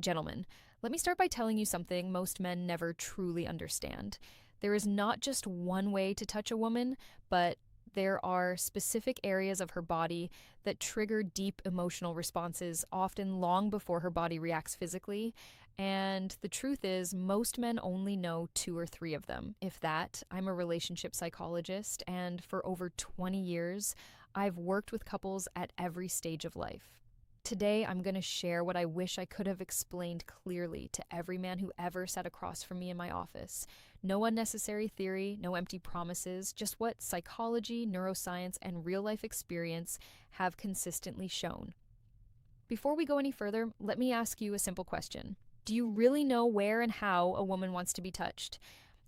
Gentlemen, let me start by telling you something most men never truly understand. There is not just one way to touch a woman, but there are specific areas of her body that trigger deep emotional responses, often long before her body reacts physically. And the truth is, most men only know two or three of them. If that, I'm a relationship psychologist, and for over 20 years, I've worked with couples at every stage of life. Today, I'm going to share what I wish I could have explained clearly to every man who ever sat across from me in my office. No unnecessary theory, no empty promises, just what psychology, neuroscience, and real life experience have consistently shown. Before we go any further, let me ask you a simple question. Do you really know where and how a woman wants to be touched?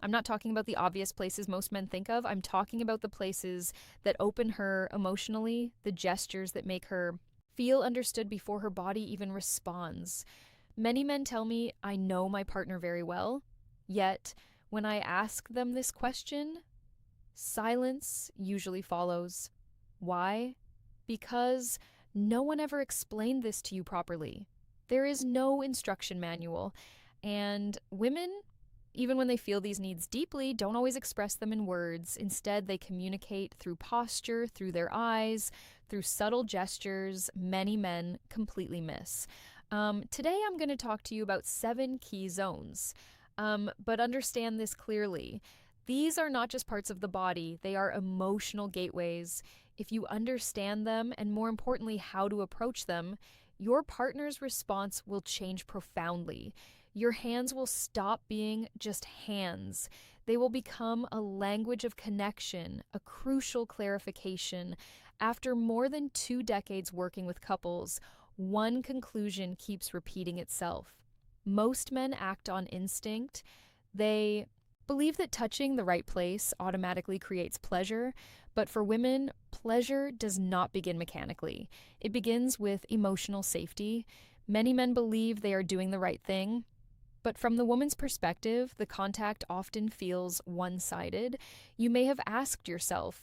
I'm not talking about the obvious places most men think of. I'm talking about the places that open her emotionally, the gestures that make her feel understood before her body even responds. Many men tell me I know my partner very well, yet when I ask them this question, silence usually follows. Why? Because no one ever explained this to you properly. There is no instruction manual, and women, even when they feel these needs deeply, don't always express them in words. Instead, they communicate through posture, through their eyes, through subtle gestures many men completely miss. Today, I'm going to talk to you about 7 key zones. But understand this clearly. These are not just parts of the body, they are emotional gateways. If you understand them, and more importantly, how to approach them, your partner's response will change profoundly. Your hands will stop being just hands. They will become a language of connection, a crucial clarification. After more than 2 decades working with couples, one conclusion keeps repeating itself. Most men act on instinct. They believe that touching the right place automatically creates pleasure, but for women, pleasure does not begin mechanically. It begins with emotional safety. Many men believe they are doing the right thing, but from the woman's perspective, the contact often feels one-sided. You may have asked yourself,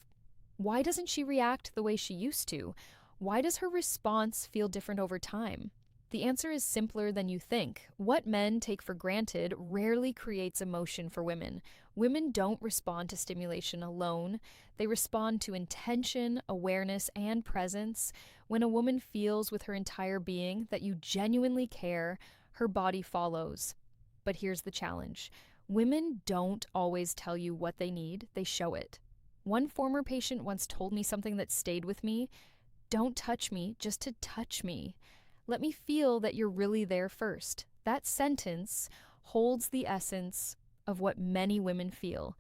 why doesn't she react the way she used to? Why does her response feel different over time? The answer is simpler than you think. What men take for granted rarely creates emotion for women. Women don't respond to stimulation alone. They respond to intention, awareness, and presence. When a woman feels with her entire being that you genuinely care, her body follows. But here's the challenge. Women don't always tell you what they need, they show it. One former patient once told me something that stayed with me. Don't touch me just to touch me. Let me feel that you're really there first. That sentence holds the essence of what many women feel.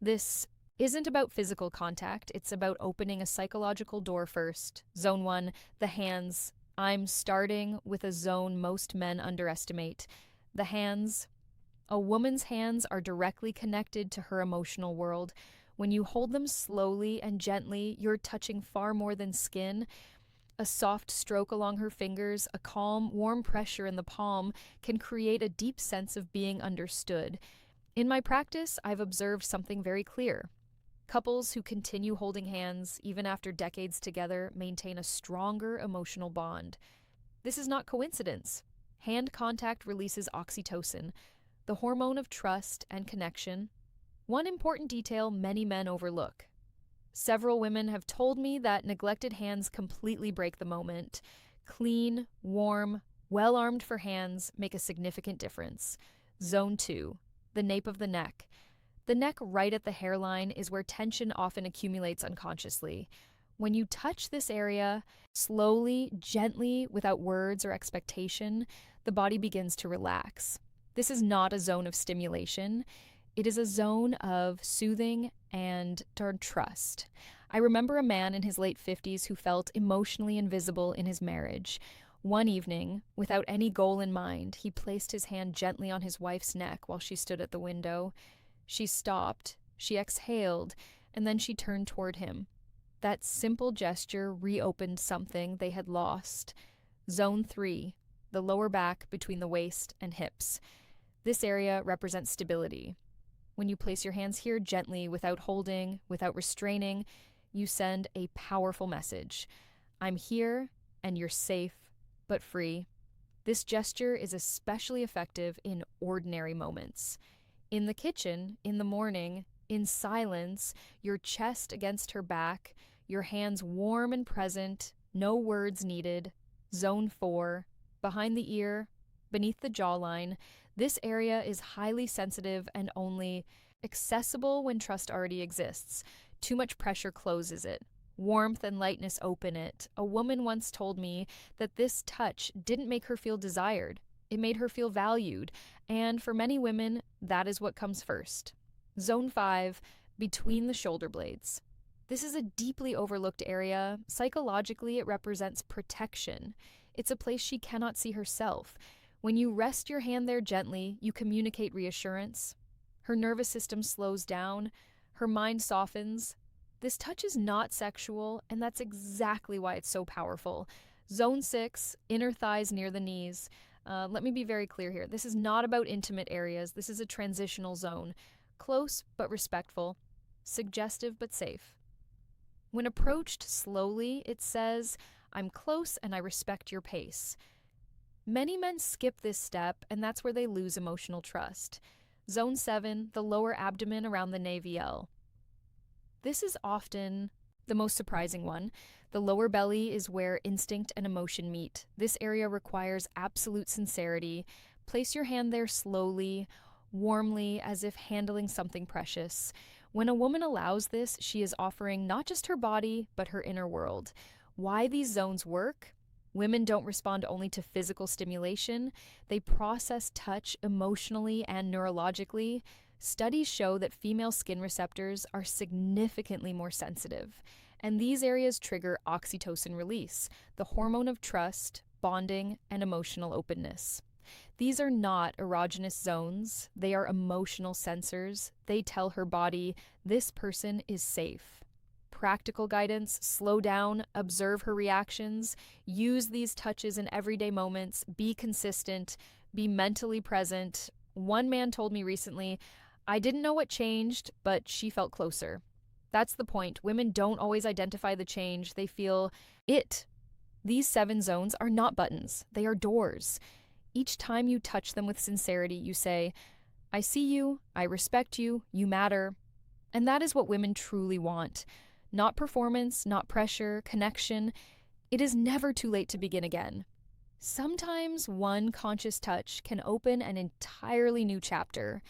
This isn't about physical contact, it's about opening a psychological door first. Zone 1, the hands. I'm starting with a zone most men underestimate. The hands. A woman's hands are directly connected to her emotional world. When you hold them slowly and gently, you're touching far more than skin. A soft stroke along her fingers, a calm, warm pressure in the palm can create a deep sense of being understood. In my practice, I've observed something very clear. Couples who continue holding hands, even after decades together, maintain a stronger emotional bond. This is not coincidence. Hand contact releases oxytocin, the hormone of trust and connection. One important detail many men overlook. Several women have told me that neglected hands completely break the moment. Clean, warm, well-armed for hands make a significant difference. Zone 2, the nape of the neck. The neck right at the hairline is where tension often accumulates unconsciously. When you touch this area, slowly, gently, without words or expectation, the body begins to relax. This is not a zone of stimulation. It is a zone of soothing and trust. I remember a man in his late 50s who felt emotionally invisible in his marriage. One evening, without any goal in mind, he placed his hand gently on his wife's neck while she stood at the window. She stopped, she exhaled, and then she turned toward him. That simple gesture reopened something they had lost. Zone 3, the lower back between the waist and hips. This area represents stability. When you place your hands here gently, without holding, without restraining, you send a powerful message. I'm here, and you're safe, but free. This gesture is especially effective in ordinary moments. In the kitchen, in the morning, in silence, your chest against her back, your hands warm and present, no words needed. Zone 4, behind the ear, beneath the jawline. This area is highly sensitive and only accessible when trust already exists. Too much pressure closes it. Warmth and lightness open it. A woman once told me that this touch didn't make her feel desired. It made her feel valued. And for many women, that is what comes first. Zone 5, between the shoulder blades. This is a deeply overlooked area. Psychologically, it represents protection. It's a place she cannot see herself. When you rest your hand there gently, you communicate reassurance. Her nervous system slows down. Her mind softens. This touch is not sexual, and that's exactly why it's so powerful. Zone 6, inner thighs near the knees. Let me be very clear here. This is not about intimate areas. This is a transitional zone. Close but respectful. Suggestive but safe. When approached slowly, it says, "I'm close and I respect your pace." Many men skip this step, and that's where they lose emotional trust. Zone 7, the lower abdomen around the navel. This is often the most surprising one. The lower belly is where instinct and emotion meet. This area requires absolute sincerity. Place your hand there slowly, warmly, as if handling something precious. When a woman allows this, she is offering not just her body, but her inner world. Why these zones work? Women don't respond only to physical stimulation. They process touch emotionally and neurologically. Studies show that female skin receptors are significantly more sensitive, and these areas trigger oxytocin release, the hormone of trust, bonding, and emotional openness. These are not erogenous zones. They are emotional sensors. They tell her body, this person is safe. Practical guidance: slow down, observe her reactions, use these touches in everyday moments, be consistent, be mentally present. One man told me recently, "I didn't know what changed, but she felt closer." That's the point. Women don't always identify the change. They feel it. These 7 zones are not buttons. They are doors. Each time you touch them with sincerity, you say, "I see you, I respect you, you matter." And that is what women truly want. Not performance, not pressure, connection. It is never too late to begin again. Sometimes one conscious touch can open an entirely new chapter.